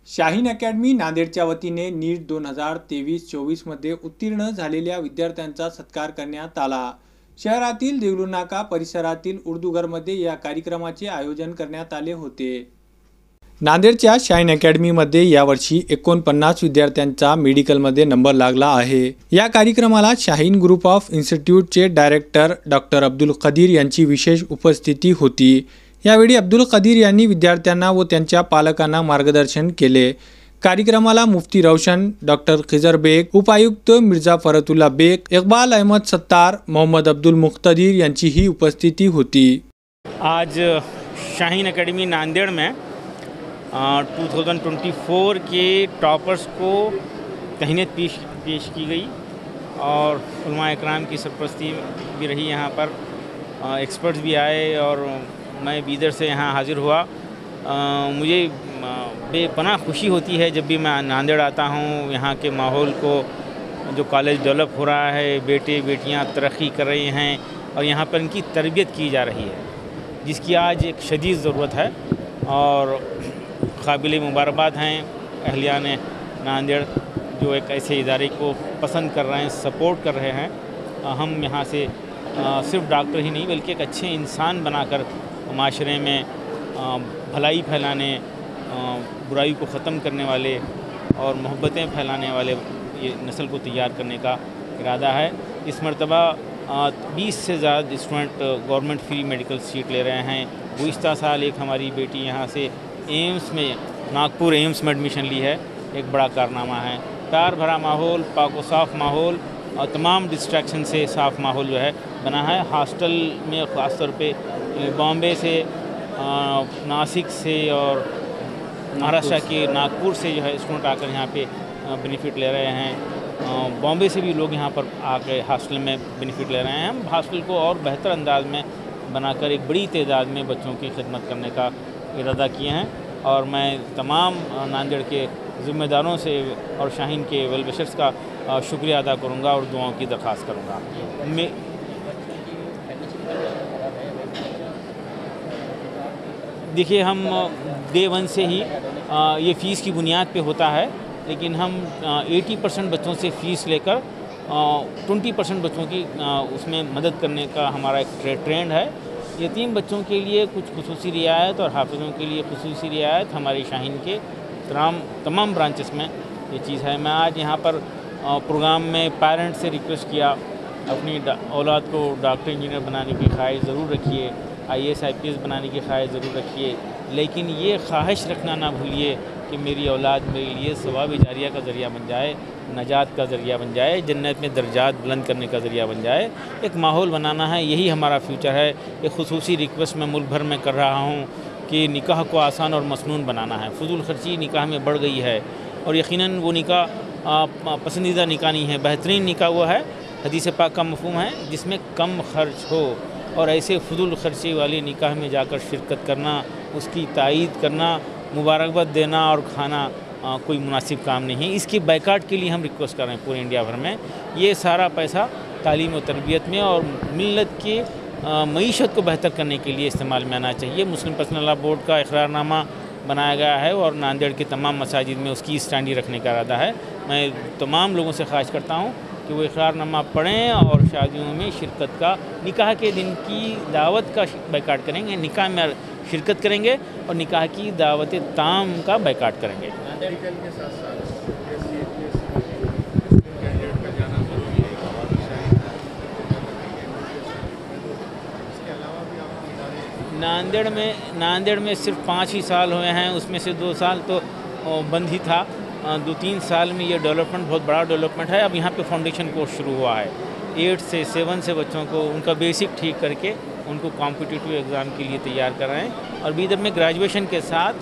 Shaheen academy नांदेडच्या वतीने NEET 2023-24 मध्ये उत्तीर्ण झालेल्या विद्यार्थ्यांचा सत्कार करण्यात आला। शहरातील देगलूर नाका परिसरातील उर्दूघरमध्ये या कार्यक्रमाचे आयोजन करण्यात आले होते। नांदेडच्या शाहीन अकॅडमीमध्ये यावर्षी 49 विद्यार्थ्यांचा मेडिकलमध्ये नंबर लागला आहे। या कार्यक्रमाला शाहीन ग्रुप ऑफ इन्स्टिट्यूटचे डायरेक्टर डॉक्टर अब्दुल कदीर यांची विशेष उपस्थिती होती। यावेळी अब्दुल कदीर यांनी विद्यार्थ्यांना व त्यांच्या पालकांना मार्गदर्शन केले। कार्यक्रमाला मुफ्ती रोशन, डॉक्टर खिजर बेग, उपायुक्त मिर्जा फरतुल्ला बेग, इकबाल अहमद सत्तार, मोहम्मद अब्दुल मुख्तदीर यांची ही उपस्थिति होती। आज शाहीन अकेडमी नांदेड़ में 2024 के टॉपर्स को तहनीत पेश की गई और उलमा इकराम की सरपरस्ती भी रही। यहाँ पर एक्सपर्ट्स भी आए और मैं बीदर से यहाँ हाज़िर हुआ। मुझे बेपनाह खुशी होती है जब भी मैं नांदेड़ आता हूँ। यहाँ के माहौल को, जो कॉलेज डेवलप हो रहा है, बेटे बेटियाँ तरक्की कर रहे हैं और यहाँ पर इनकी तरबियत की जा रही है, जिसकी आज एक शदीद ज़रूरत है। और काबिल मुबारकबाद हैं अहलियान नांदेड़ जो एक ऐसे इदारे को पसंद कर रहे हैं, सपोर्ट कर रहे हैं। हम यहाँ से सिर्फ डॉक्टर ही नहीं बल्कि एक अच्छे इंसान बनाकर माशरे में भलाई फैलाने, बुराई को ख़त्म करने वाले और मोहब्बतें फैलाने वाले ये नस्ल को तैयार करने का इरादा है। इस मरतबा 20 से ज़्यादा student government free medical seat ले रहे हैं। गुज़िश्ता साल एक हमारी बेटी यहाँ से एम्स में, नागपुर एम्स में एडमिशन ली है। एक बड़ा कारनामा है। प्यार भरा माहौल, पाक व साफ़ माहौल और तमाम डिस्ट्रैक्शन से साफ़ माहौल जो है बना है। हॉस्टल में ख़ास तौर पे बॉम्बे से, नासिक से और महाराष्ट्र के नागपुर से जो है स्टूडेंट आकर यहाँ पे बेनिफिट ले रहे हैं। बॉम्बे से भी लोग यहाँ पर आकर हॉस्टल में बेनिफिट ले रहे हैं। हम हॉस्टल को और बेहतर अंदाज में बनाकर एक बड़ी तादाद में बच्चों की खिदमत करने का इरादा किए हैं। और मैं तमाम नांदेड़ के ज़िम्मेदारों से और शाहीन के वेल विशर्स का शुक्रिया अदा करूँगा और दुआओं की दरख्वास्त करूँगा। देखिए, हम डे वन से ही ये फ़ीस की बुनियाद पे होता है, लेकिन हम 80% बच्चों से फ़ीस लेकर 20% बच्चों की उसमें मदद करने का हमारा एक ट्रेंड है। यतीम बच्चों के लिए कुछ खुसूसी रियायत और हाफिज़ों के लिए खुसूसी रियायत हमारे शाहीन के तमाम ब्रांचेस में ये चीज़ है। मैं आज यहाँ पर प्रोग्राम में पेरेंट्स से रिक्वेस्ट किया, अपनी औलाद को डॉक्टर इंजीनियर बनाने की ख्वाहिश ज़रूर रखिए, IAS IPS बनाने की ख्वाहिश ज़रूर रखिए, लेकिन ये ख्वाहिश रखना ना भूलिए कि मेरी औलाद मेरे लिए सवाब जारिया का ज़रिया बन जाए, नजात का ज़रिया बन जाए, जन्नत में दर्जात बुलंद करने का ज़रिया बन जाए। एक माहौल बनाना है, यही हमारा फ्यूचर है। एक खुसूसी रिक्वेस्ट मैं मुल्क भर में कर रहा हूँ कि निकाह को आसान और मसनून बनाना है। फजूल खर्ची निकाह में बढ़ गई है और यकीनन वो निकाह पसंदीदा निकाह नहीं है। बेहतरीन निकाह वो है, हदीस पाक का मफ़हूम है, जिसमें कम खर्च हो। और ऐसे फजूल खर्चे वाले निकाह में जाकर शिरकत करना, उसकी तायीद करना, मुबारकबाद देना और खाना कोई मुनासिब काम नहीं है। इसकी बैकाट के लिए हम रिक्वेस्ट कर रहे हैं पूरे इंडिया भर में। ये सारा पैसा तालीम और तरबियत में और मिल्लत की मईशत को बेहतर करने के लिए इस्तेमाल में आना चाहिए। मुस्लिम पर्सनल लॉ बोर्ड का इकरारनामा बनाया गया है और नांदेड़ के तमाम मसाजिद में उसकी स्टैंडी रखने का इरादा है। मैं तमाम लोगों से ख्वाहिश करता हूँ कि वो इकरारनामा पढ़ें और शादियों में शिरकत का, निकाह के दिन की दावत का बैकाट करेंगे, निकाह में शिरकत करेंगे और निकाह की दावत ताम का बैकाट करेंगे। नांदेड़ में सिर्फ 5 ही साल हुए हैं, उसमें से 2 साल तो बंद ही था। 2-3 साल में ये डेवलपमेंट, बहुत बड़ा डेवलपमेंट है। अब यहाँ पे फाउंडेशन कोर्स शुरू हुआ है। 8 से 7 से बच्चों को उनका बेसिक ठीक करके उनको कॉम्पिटिटिव एग्ज़ाम के लिए तैयार कर रहे हैं। और बीदर में ग्रेजुएशन के साथ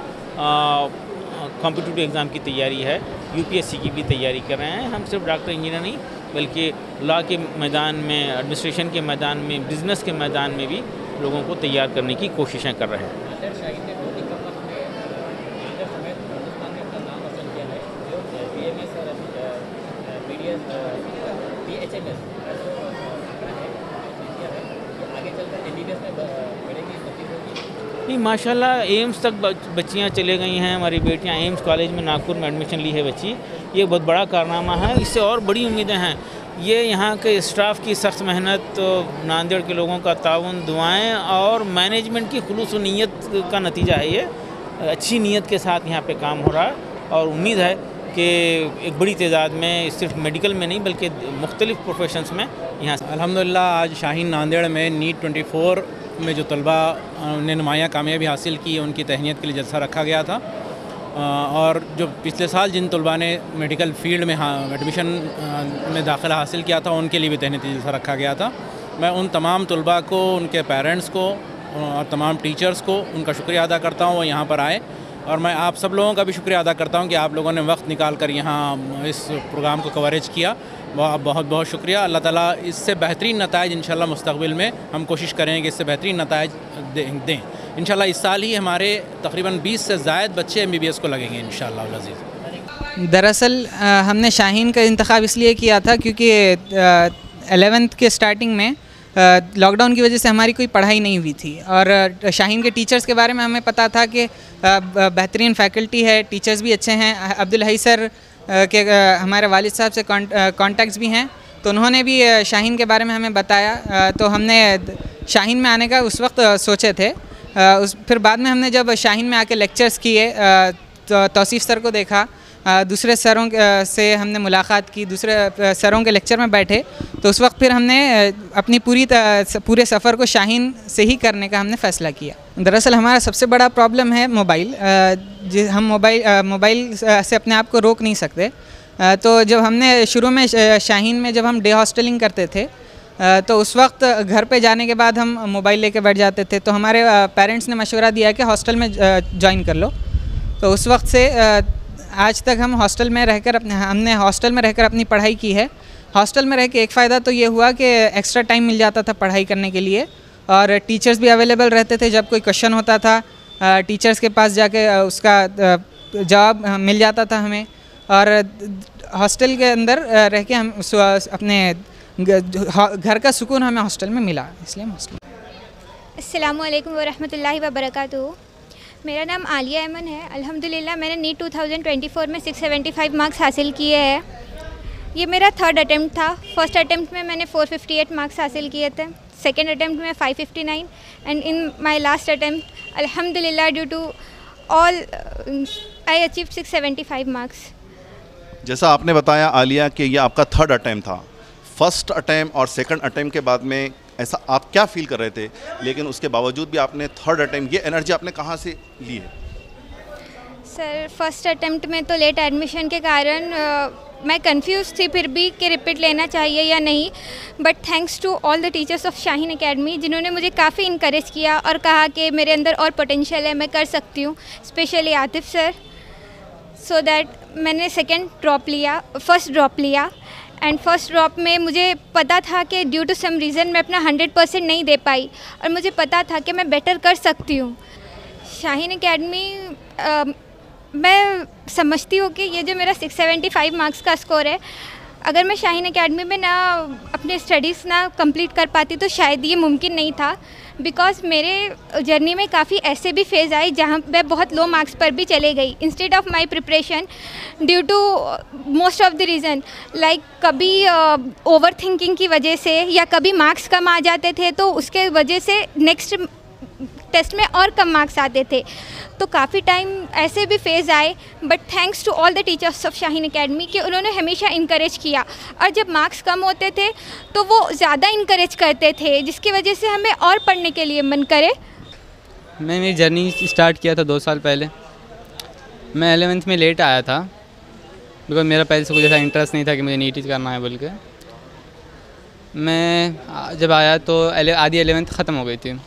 कॉम्पिटिटिव एग्ज़ाम की तैयारी है, UPSC की भी तैयारी कर रहे हैं। हम सिर्फ डॉक्टर इंजीनियर नहीं बल्कि लॉ के मैदान में, एडमिनिस्ट्रेशन के मैदान में, बिज़नेस के मैदान में भी लोगों को तैयार करने की कोशिशें कर रहे हैं। नहीं, माशाल्लाह एम्स तक बच्चियां चले गई हैं। हमारी बेटियां एम्स कॉलेज में नागपुर में एडमिशन ली है बच्ची। ये बहुत बड़ा कारनामा है। इससे और बड़ी उम्मीदें हैं। ये यहाँ के स्टाफ की सख्त मेहनत, नांदेड़ के लोगों का ताउन, दुआएं और मैनेजमेंट की खुलूस नीयत का नतीजा है। ये अच्छी नीयत के साथ यहाँ पे काम हो रहा है और उम्मीद है कि एक बड़ी तादाद में, सिर्फ मेडिकल में नहीं बल्कि मुख्तलिफ प्रोफेशंस में यहाँ से। अल्हम्दुलिल्लाह आज शाहीन नांदेड़ में नीट 24 में जो तलबा ने नुमाया कामयाबी हासिल की, उनकी तहनीत के लिए जलसा रखा गया था। और जो पिछले साल जिन तलबा ने मेडिकल फील्ड में एडमिशन में दाखिला हासिल किया था, उनके लिए भी तहनीती जलसा रखा गया था। मैं उन तमाम तलबा को, उनके पेरेंट्स को और तमाम टीचर्स को उनका शुक्रिया अदा करता हूँ वो यहाँ पर आए। और मैं आप सब लोगों का भी शुक्रिया अदा करता हूँ कि आप लोगों ने वक्त निकाल कर यहाँ इस प्रोग्राम को कवरेज किया। बहुत बहुत शुक्रिया। अल्लाह ताला इससे बेहतरीन नताइज इंशाल्लाह मुस्तक़बिल में हम कोशिश करेंगे इससे बेहतरीन नताइज दें। इंशाल्लाह इस साल ही हमारे तकरीबन 20 से ज़ायद बच्चे MBBS को लगेंगे इंशाल्लाह अज़ीज़। दरअसल हमने शाहीन का इंतखाब इसलिए किया था क्योंकि 11th के स्टार्टिंग में लॉकडाउन की वजह से हमारी कोई पढ़ाई नहीं हुई थी और शाहीन के टीचर्स के बारे में हमें पता था कि बेहतरीन फैकल्टी है, टीचर्स भी अच्छे हैं। अब्दुल हई सर के हमारे वालिद साहब से कॉन्टैक्ट्स भी हैं, तो उन्होंने भी शाहीन के बारे में हमें बताया। तो हमने शाहीन में आने का उस वक्त सोचे थे। फिर बाद में हमने जब शाहीन में आके लेक्चर्स किए तो तौसीफ़ सर को देखा, दूसरे सरों से हमने मुलाकात की, दूसरे सरों के लेक्चर में बैठे, तो उस वक्त फिर हमने अपनी पूरे सफ़र को शाहीन से ही करने का हमने फ़ैसला किया। दरअसल हमारा सबसे बड़ा प्रॉब्लम है मोबाइल। हम मोबाइल से अपने आप को रोक नहीं सकते। तो जब हमने शुरू में शाहीन में जब हम डे हॉस्टलिंग करते थे तो उस वक्त घर पे जाने के बाद हम मोबाइल लेके बैठ जाते थे। तो हमारे पेरेंट्स ने मशवरा दिया कि हॉस्टल में ज्वाइन कर लो। तो उस वक्त से आज तक हम हॉस्टल में रहकर हमने हॉस्टल में रहकर अपनी पढ़ाई की है। हॉस्टल में रह के एक फ़ायदा तो ये हुआ कि एक्स्ट्रा टाइम मिल जाता था पढ़ाई करने के लिए और टीचर्स भी अवेलेबल रहते थे। जब कोई क्वेश्चन होता था टीचर्स के पास जाके उसका जवाब मिल जाता था हमें। और हॉस्टल के अंदर रह के हम अपने घर का सुकून हमें हॉस्टल में मिला, इसलिए हम हॉस्टल। अस्सलामु अलैकुम वरहमतुल्लाहि वबरकातुहू। मेरा नाम आलिया अमन है। अल्हम्दुलिल्लाह मैंने नीट 2024 में 675 मार्क्स हासिल किए हैं। ये मेरा थर्ड अटैम्प्ट था। फर्स्ट अटैम्प्ट में मैंने 458 मार्क्स हासिल किए थे, सेकेंड अटैम्प्ट में 559 and in my last attempt अल्हम्दुलिल्लाह due to all I achieve 675 marks. जैसा आपने बताया आलिया कि ये आपका थर्ड अटैम्प्ट था, फर्स्ट अटैम्प्ट और सेकंड अटैम्प्ट के बाद में ऐसा आप क्या फील कर रहे थे, लेकिन उसके बावजूद भी आपने थर्ड अटैम्प्ट, ये एनर्जी आपने कहाँ से ली है? सर फर्स्ट अटैम्प्ट में तो लेट एडमिशन के कारण मैं कंफ्यूज थी फिर भी कि रिपीट लेना चाहिए या नहीं, but thanks to all the teachers of Shaheen academy जिन्होंने मुझे काफ़ी इनकरेज किया और कहा कि मेरे अंदर और पोटेंशियल है, मैं कर सकती हूँ, specially Atif sir. So that मैंने फर्स्ट ड्रॉप लिया एंड फर्स्ट ड्रॉप में मुझे पता था कि ड्यू टू सम रीज़न मैं अपना 100% नहीं दे पाई और मुझे पता था कि मैं बेटर कर सकती हूँ। शाहीन एकेडमी मैं समझती हूँ कि ये जो मेरा 675 मार्क्स का स्कोर है, अगर मैं शाहीन एकेडमी में ना अपने स्टडीज़ ना कंप्लीट कर पाती तो शायद ये मुमकिन नहीं था। बिकॉज मेरे जर्नी में काफ़ी ऐसे भी फेज़ आए जहाँ मैं बहुत लो मार्क्स पर भी चले गई instead of my preparation due to most of the reason, like कभी ओवर थिंकिंग की वजह से या कभी मार्क्स कम आ जाते थे तो उसके वजह से नेक्स्ट टेस्ट में और कम मार्क्स आते थे। तो काफ़ी टाइम ऐसे भी फेज़ आए, but thanks to all the teachers of Shaheen academy कि उन्होंने हमेशा इनकरेज किया और जब मार्क्स कम होते थे तो वो ज़्यादा इनकरेज करते थे जिसकी वजह से हमें और पढ़ने के लिए मन करे। मैं मेरी जर्नी स्टार्ट किया था 2 साल पहले। मैं 11th में लेट आया था बिकॉज मेरा पहले से कुछ ऐसा इंटरेस्ट नहीं था कि मुझे नीट ही करना है बोल के। मैं जब आया तो आधी 11th ख़त्म हो गई थी।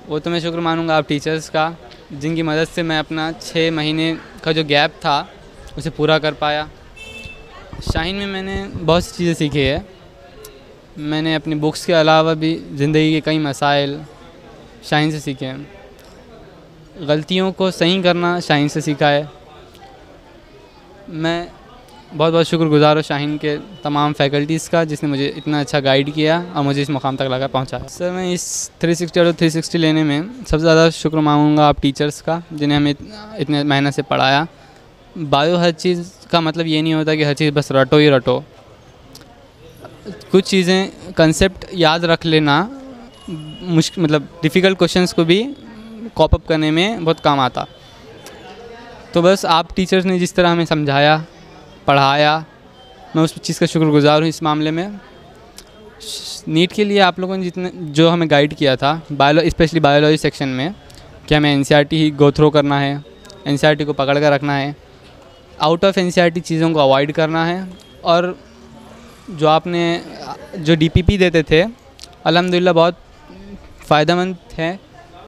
वो तो मैं शुक्र मानूंगा आप टीचर्स का जिनकी मदद से मैं अपना 6 महीने का जो गैप था उसे पूरा कर पाया। शाहीन में मैंने बहुत सी चीज़ें सीखी है। मैंने अपनी बुक्स के अलावा भी ज़िंदगी के कई मसाइल शाहीन से सीखे हैं। गलतियों को सही करना शाहीन से सीखा है। मैं बहुत बहुत शुक्रगुजार हूँ शाहीन के तमाम फैकल्टीज़ का, जिसने मुझे इतना अच्छा गाइड किया और मुझे इस मुकाम तक लगा पहुँचाया। सर मैं इस 360 और 360 लेने में सबसे ज़्यादा शुक्र मांगूंगा आप टीचर्स का, जिन्हें हमें इतने मेहनत से पढ़ाया। बायो हर चीज़ का मतलब ये नहीं होता कि हर चीज़ बस रटो ही रटो। कुछ चीज़ें कंसेप्ट याद रख लेना मुश्किल, मतलब डिफ़िकल्ट क्वेश्चंस को भी कॉप अप करने में बहुत काम आता। तो बस आप टीचर्स ने जिस तरह हमें समझाया, पढ़ाया, मैं उस चीज़ का शुक्रगुजार हूँ। इस मामले में नीट के लिए आप लोगों ने जितने जो हमें गाइड किया था स्पेशली बायोलॉजी सेक्शन में, कि हमें एनसीईआरटी ही गो थ्रो करना है, एनसीईआरटी को पकड़ कर रखना है, आउट ऑफ एनसीईआरटी चीज़ों को अवॉइड करना है। और जो आपने जो डीपीपी देते थे अल्हम्दुलिल्लाह बहुत फ़ायदेमंद है।